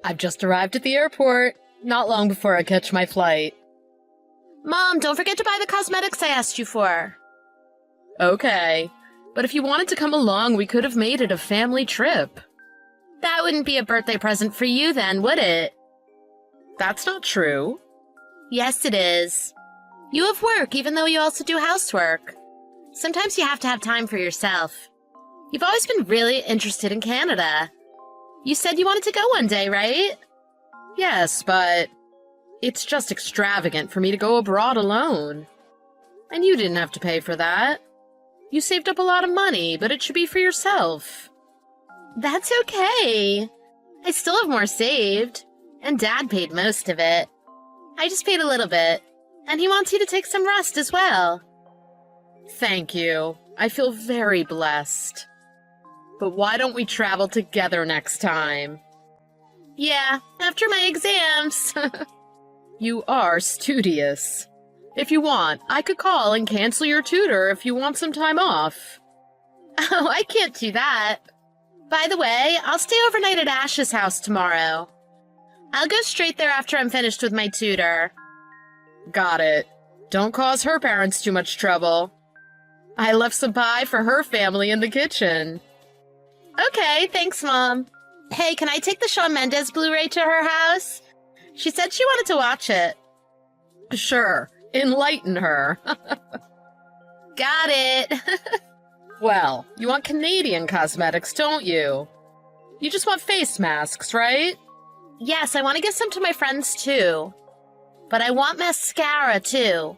I've just arrived at the airport, not long before I catch my flight. Mom, don't forget to buy the cosmetics I asked you for. Okay, but if you wanted to come along, we could have made it a family trip. That wouldn't be a birthday present for you then, would it? That's not true. Yes, it is. You have work, even though you also do housework. Sometimes you have to have time for yourself. You've always been really interested in Canada. You said you wanted to go one day, right? Yes, but it's just extravagant for me to go abroad alone. And you didn't have to pay for that. You saved up a lot of money, but it should be for yourself. That's okay. I still have more saved, and Dad paid most of it. I just paid a little bit, and he wants you to take some rest as well. Thank you. I feel very blessed. But why don't we travel together next time? Yeah, after my exams. You are studious. If you want, I could call and cancel your tutor if you want some time off. Oh, I can't do that. By the way, I'll stay overnight at Ash's house tomorrow. I'll go straight there after I'm finished with my tutor. Got it. Don't cause her parents too much trouble. I left some pie for her family in the kitchen. Okay, thanks, Mom. Hey, can I take the Shawn Mendes Blu-ray to her house? She said she wanted to watch it. Sure. Enlighten her. Got it. Well, you want Canadian cosmetics, don't you? You just want face masks, right? Yes, I want to give some to my friends, too. But I want mascara, too.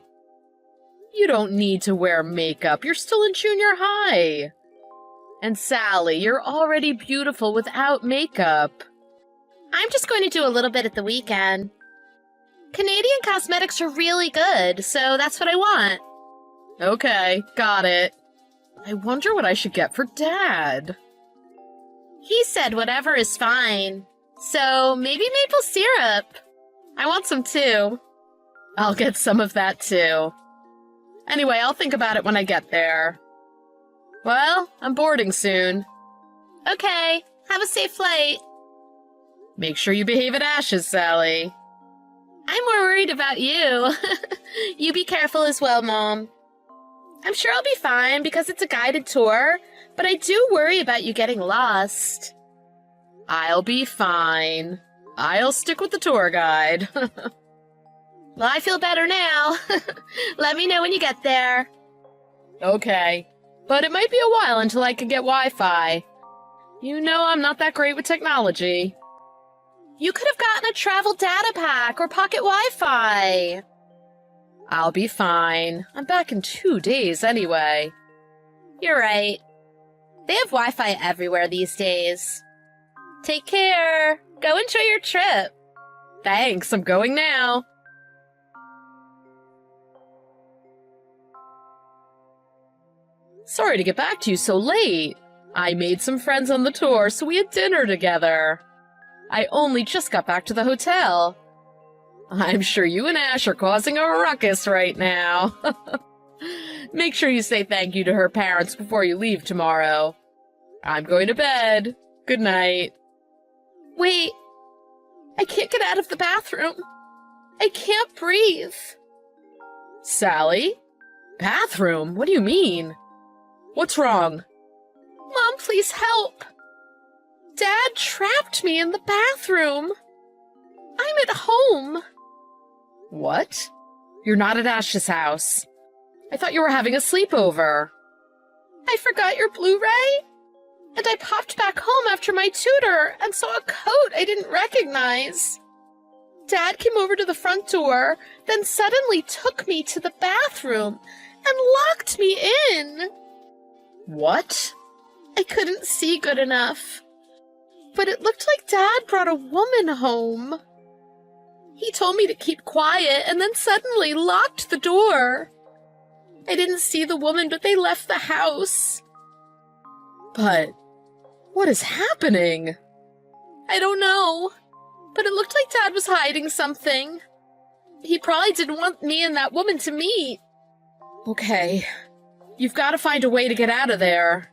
You don't need to wear makeup. You're still in junior high. And Sally, you're already beautiful without makeup. I'm just going to do a little bit at the weekend. Canadian cosmetics are really good, so that's what I want. Okay, got it. I wonder what I should get for Dad. He said whatever is fine. So maybe maple syrup. I want some too. I'll get some of that too. Anyway, I'll think about it when I get there. Well, I'm boarding soon. Okay, have a safe flight. Make sure you behave at Ash's, Sally. I'm more worried about you. You be careful as well, Mom. I'm sure I'll be fine because it's a guided tour, but I do worry about you getting lost. I'll be fine. I'll stick with the tour guide. Well, I feel better now. Let me know when you get there. Okay, but it might be a while until I can get Wi-Fi. You know I'm not that great with technology. You could have gotten a travel data pack or pocket Wi-Fi. I'll be fine. I'm back in 2 days anyway. You're right. They have Wi-Fi everywhere these days. Take care. Go enjoy your trip. Thanks, I'm going now. Sorry to get back to you so late. I made some friends on the tour, so we had dinner together. I only just got back to the hotel. I'm sure you and Ash are causing a ruckus right now. Make sure you say thank you to her parents before you leave tomorrow. I'm going to bed. Good night. Wait. I can't get out of the bathroom. I can't breathe. Sally? Bathroom? What do you mean? What's wrong? Mom, please help. Dad trapped me in the bathroom. I'm at home. What? You're not at Ash's house. I thought you were having a sleepover. I forgot your Blu-ray, and I popped back home after my tutor and saw a coat I didn't recognize. Dad came over to the front door, then suddenly took me to the bathroom and locked me in. What? I couldn't see good enough, but it looked like Dad brought a woman home. He told me to keep quiet and then suddenly locked the door. I didn't see the woman, but they left the house. But what is happening? I don't know, but it looked like Dad was hiding something. He probably didn't want me and that woman to meet. Okay, you've got to find a way to get out of there.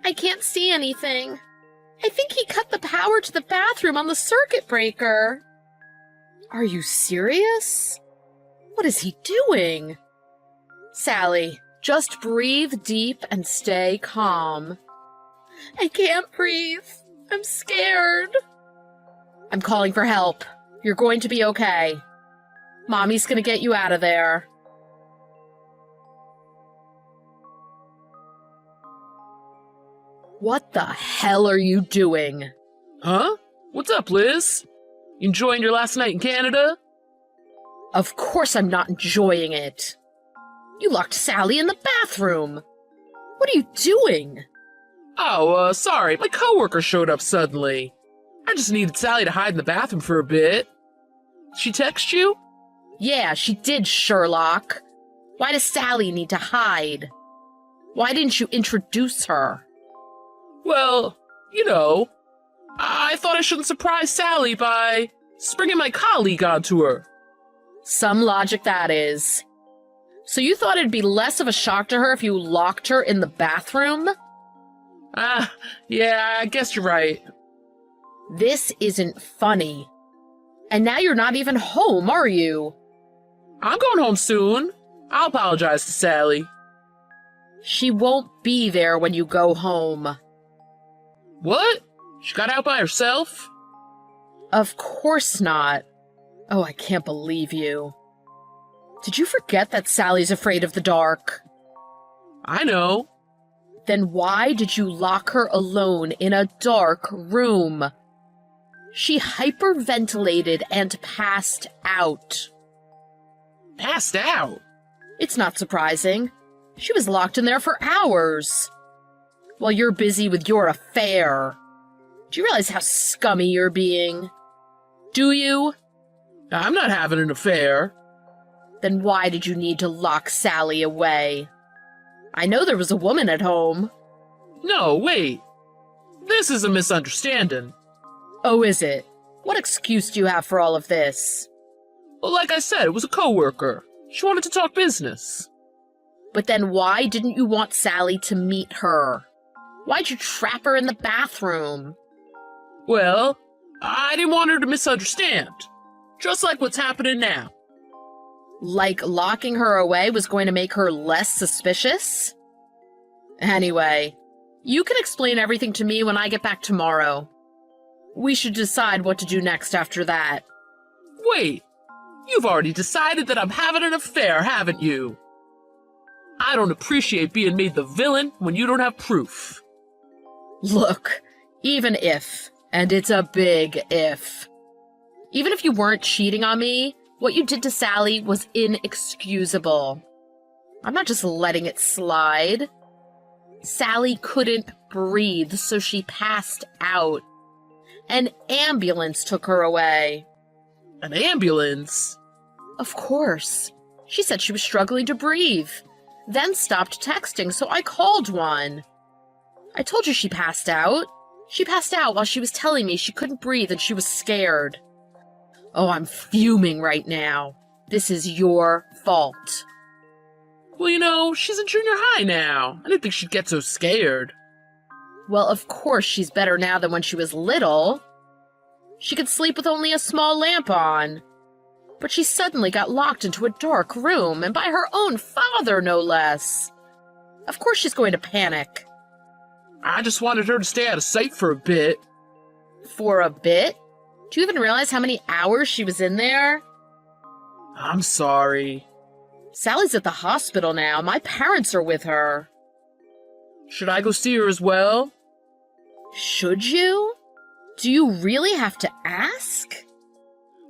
I can't see anything. I think he cut the power to the bathroom on the circuit breaker. Are you serious? What is he doing? Sally, just breathe deep and stay calm. I can't breathe. I'm scared. I'm calling for help. You're going to be okay. Mommy's gonna get you out of there. What the hell are you doing? Huh? What's up, Liz? Enjoying your last night in Canada? Of course I'm not enjoying it. You locked Sally in the bathroom. What are you doing? Oh, sorry. My coworker showed up suddenly. I just needed Sally to hide in the bathroom for a bit. She text you? Yeah, she did, Sherlock. Why does Sally need to hide? Why didn't you introduce her? Well, I thought I shouldn't surprise Sally by springing my colleague onto her. Some logic that is. So you thought it'd be less of a shock to her if you locked her in the bathroom? Yeah, I guess you're right. This isn't funny. And now you're not even home, are you? I'm going home soon. I'll apologize to Sally. She won't be there when you go home. What? She got out by herself? Of course not. Oh, I can't believe you. Did you forget that Sally's afraid of the dark? I know. Then why did you lock her alone in a dark room? She hyperventilated and passed out. Passed out? It's not surprising. She was locked in there for hours. While you're busy with your affair. Do you realize how scummy you're being? Do you? I'm not having an affair. Then why did you need to lock Sally away? I know there was a woman at home. No, wait. This is a misunderstanding. Oh, is it? What excuse do you have for all of this? Well, like I said, it was a coworker. She wanted to talk business. But then why didn't you want Sally to meet her? Why'd you trap her in the bathroom? Well, I didn't want her to misunderstand. Just like what's happening now. Like locking her away was going to make her less suspicious? Anyway, you can explain everything to me when I get back tomorrow. We should decide what to do next after that. Wait, you've already decided that I'm having an affair, haven't you? I don't appreciate being made the villain when you don't have proof. Look, even if, and it's a big if, even if you weren't cheating on me, what you did to Sally was inexcusable. I'm not just letting it slide. Sally couldn't breathe, so she passed out. An ambulance took her away. An ambulance? Of course. She said she was struggling to breathe, then stopped texting, so I called one. I told you she passed out. She passed out while she was telling me she couldn't breathe and she was scared. Oh, I'm fuming right now. This is your fault. Well, she's in junior high now. I didn't think she'd get so scared. Well, of course she's better now than when she was little. She could sleep with only a small lamp on. But she suddenly got locked into a dark room, and by her own father, no less. Of course she's going to panic. I just wanted her to stay out of sight for a bit. For a bit? Do you even realize how many hours she was in there? I'm sorry. Sally's at the hospital now. My parents are with her. Should I go see her as well? Should you? Do you really have to ask?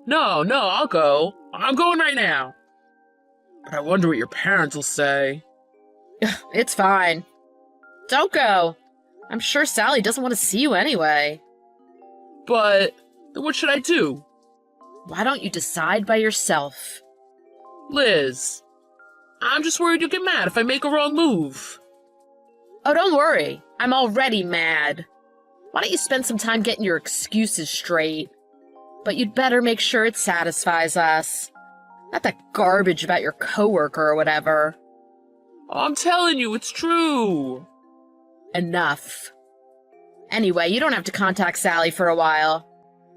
No, I'll go. I'm going right now. But I wonder what your parents will say. It's fine. Don't go. I'm sure Sally doesn't want to see you anyway. But then what should I do? Why don't you decide by yourself? Liz, I'm just worried you'll get mad if I make a wrong move. Oh, don't worry. I'm already mad. Why don't you spend some time getting your excuses straight? But you'd better make sure it satisfies us. Not that garbage about your coworker or whatever. I'm telling you, it's true. Enough. Anyway, you don't have to contact Sally for a while.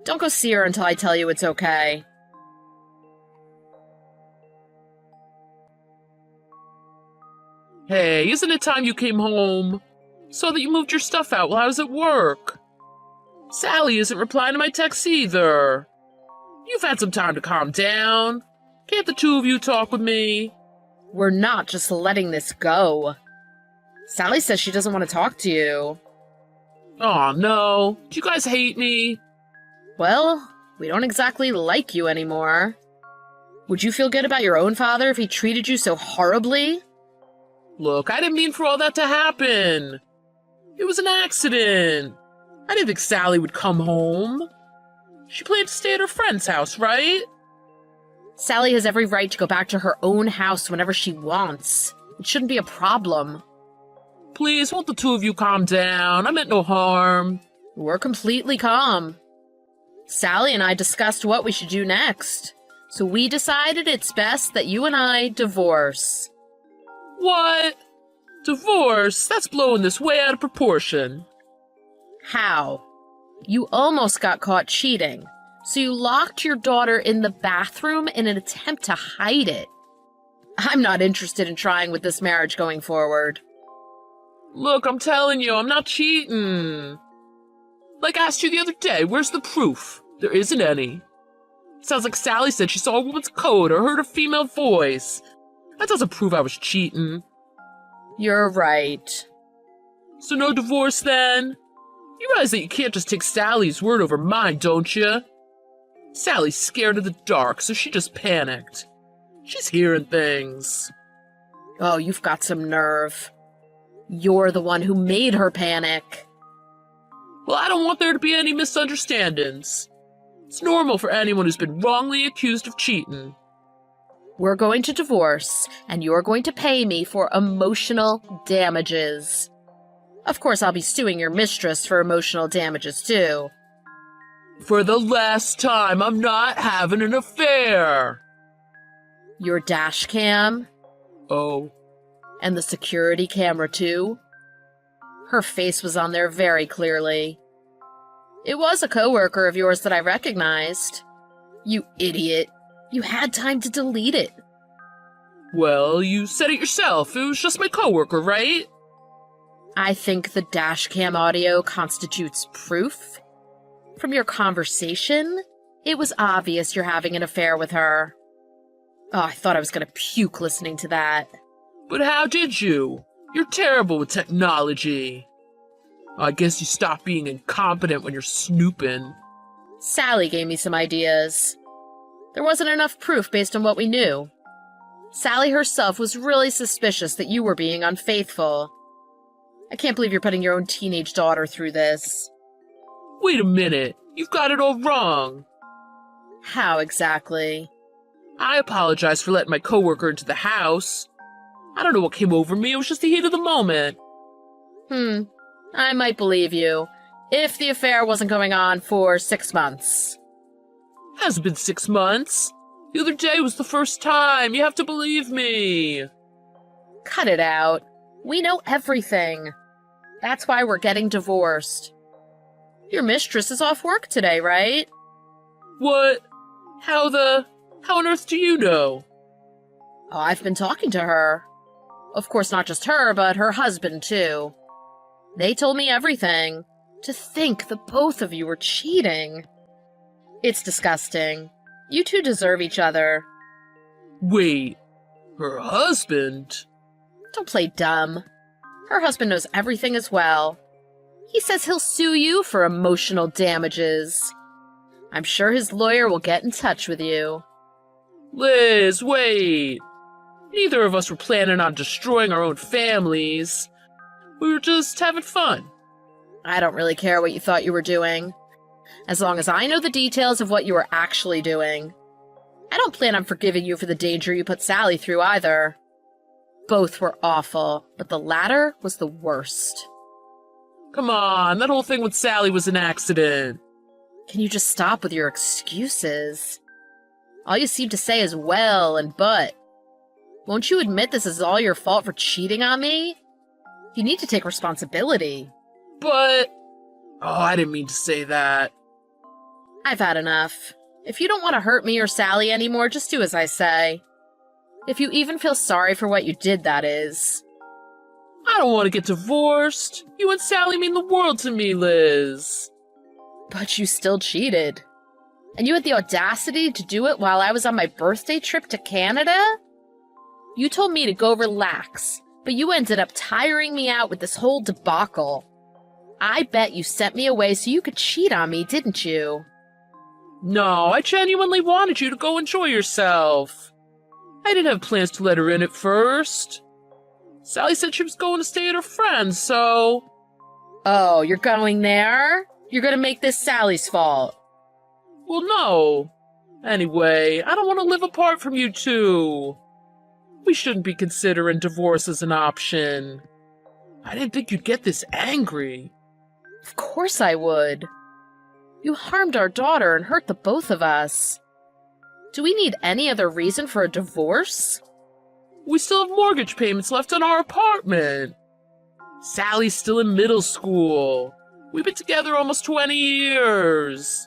Don't go see her until I tell you it's okay. Hey, isn't it time you came home? Saw that you moved your stuff out while I was at work. Sally isn't replying to my texts either. You've had some time to calm down. Can't the two of you talk with me? We're not just letting this go. Sally says she doesn't want to talk to you. Aw, no. Do you guys hate me? Well, we don't exactly like you anymore. Would you feel good about your own father if he treated you so horribly? Look, I didn't mean for all that to happen. It was an accident. I didn't think Sally would come home. She planned to stay at her friend's house, right? Sally has every right to go back to her own house whenever she wants. It shouldn't be a problem. Please, won't the two of you calm down? I meant no harm. We're completely calm. Sally and I discussed what we should do next, so we decided it's best that you and I divorce. What? Divorce? That's blowing this way out of proportion. How? You almost got caught cheating, so you locked your daughter in the bathroom in an attempt to hide it. I'm not interested in trying with this marriage going forward. Look, I'm telling you, I'm not cheating. Like I asked you the other day, where's the proof? There isn't any. Sounds like Sally said she saw a woman's coat or heard a female voice. That doesn't prove I was cheating. You're right. So no divorce then? You realize that you can't just take Sally's word over mine, don't you? Sally's scared of the dark, so she just panicked. She's hearing things. Oh, you've got some nerve. You're the one who made her panic. Well, I don't want there to be any misunderstandings. It's normal for anyone who's been wrongly accused of cheating. We're going to divorce, and you're going to pay me for emotional damages. Of course, I'll be suing your mistress for emotional damages, too. For the last time, I'm not having an affair. Your dash cam? Oh. And the security camera, too? Her face was on there very clearly. It was a coworker of yours that I recognized. You idiot. You had time to delete it. Well, you said it yourself. It was just my coworker, right? I think the dash cam audio constitutes proof. From your conversation, it was obvious you're having an affair with her. Oh, I thought I was going to puke listening to that. But how did you? You're terrible with technology. I guess you stop being incompetent when you're snooping. Sally gave me some ideas. There wasn't enough proof based on what we knew. Sally herself was really suspicious that you were being unfaithful. I can't believe you're putting your own teenage daughter through this. Wait a minute. You've got it all wrong. How exactly? I apologize for letting my coworker into the house. I don't know what came over me. It was just the heat of the moment. I might believe you, if the affair wasn't going on for 6 months. Hasn't been 6 months. The other day was the first time. You have to believe me. Cut it out. We know everything. That's why we're getting divorced. Your mistress is off work today, right? What? How on earth do you know? Oh, I've been talking to her. Of course, not just her, but her husband, too. They told me everything. To think the both of you were cheating. It's disgusting. You two deserve each other. Wait, her husband? Don't play dumb. Her husband knows everything as well. He says he'll sue you for emotional damages. I'm sure his lawyer will get in touch with you. Liz, wait. Neither of us were planning on destroying our own families. We were just having fun. I don't really care what you thought you were doing. As long as I know the details of what you were actually doing. I don't plan on forgiving you for the danger you put Sally through either. Both were awful, but the latter was the worst. Come on, that whole thing with Sally was an accident. Can you just stop with your excuses? All you seem to say is well and but. Won't you admit this is all your fault for cheating on me? You need to take responsibility. But Oh, I didn't mean to say that. I've had enough. If you don't want to hurt me or Sally anymore, just do as I say. If you even feel sorry for what you did, that is. I don't want to get divorced. You and Sally mean the world to me, Liz. But you still cheated. And you had the audacity to do it while I was on my birthday trip to Canada? You told me to go relax, but you ended up tiring me out with this whole debacle. I bet you sent me away so you could cheat on me, didn't you? No, I genuinely wanted you to go enjoy yourself. I didn't have plans to let her in at first. Sally said she was going to stay at her friend's, so... Oh, you're going there? You're gonna make this Sally's fault. Well, no. Anyway, I don't want to live apart from you two. We shouldn't be considering divorce as an option. I didn't think you'd get this angry. Of course I would. You harmed our daughter and hurt the both of us. Do we need any other reason for a divorce? We still have mortgage payments left on our apartment. Sally's still in middle school. We've been together almost 20 years.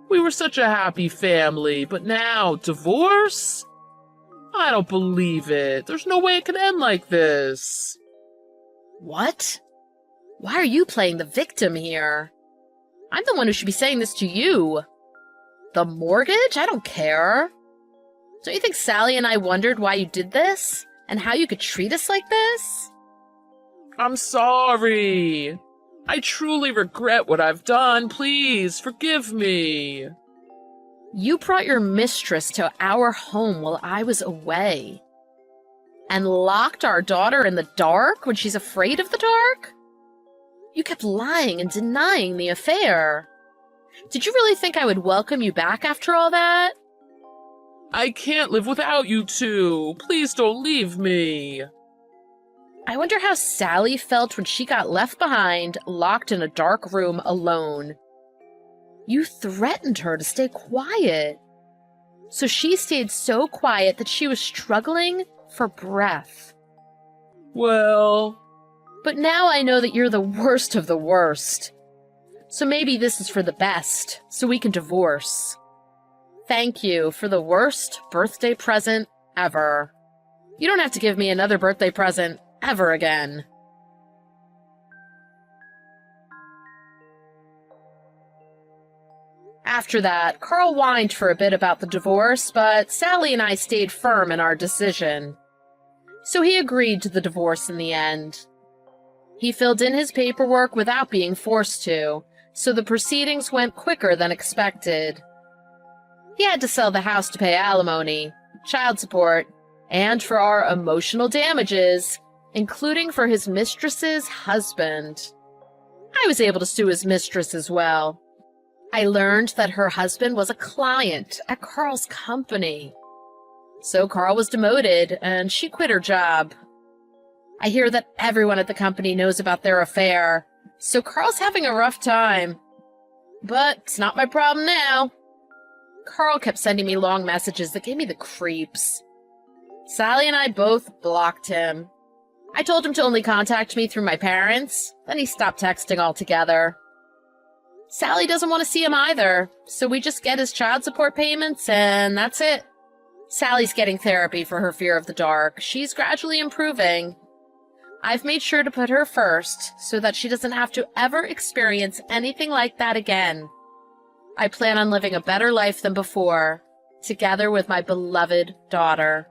We were such a happy family, but now, divorce? I don't believe it. There's no way it can end like this. What? Why are you playing the victim here? I'm the one who should be saying this to you. The mortgage? I don't care. Don't you think Sally and I wondered why you did this? And how you could treat us like this? I'm sorry. I truly regret what I've done. Please, forgive me. You brought your mistress to our home while I was away. And locked our daughter in the dark when she's afraid of the dark? You kept lying and denying the affair. Did you really think I would welcome you back after all that? I can't live without you two. Please don't leave me. I wonder how Sally felt when she got left behind, locked in a dark room alone. You threatened her to stay quiet. So she stayed so quiet that she was struggling for breath. Well... But now I know that you're the worst of the worst. So maybe this is for the best, so we can divorce. Thank you for the worst birthday present ever. You don't have to give me another birthday present ever again. After that, Carl whined for a bit about the divorce, but Sally and I stayed firm in our decision. So he agreed to the divorce in the end. He filled in his paperwork without being forced to, so the proceedings went quicker than expected. He had to sell the house to pay alimony, child support, and for our emotional damages, including for his mistress's husband. I was able to sue his mistress as well. I learned that her husband was a client at Carl's company. So Carl was demoted, and she quit her job. I hear that everyone at the company knows about their affair, so Carl's having a rough time. But it's not my problem now. Carl kept sending me long messages that gave me the creeps. Sally and I both blocked him. I told him to only contact me through my parents, then he stopped texting altogether. Sally doesn't want to see him either, so we just get his child support payments and that's it. Sally's getting therapy for her fear of the dark. She's gradually improving. I've made sure to put her first so that she doesn't have to ever experience anything like that again. I plan on living a better life than before, together with my beloved daughter.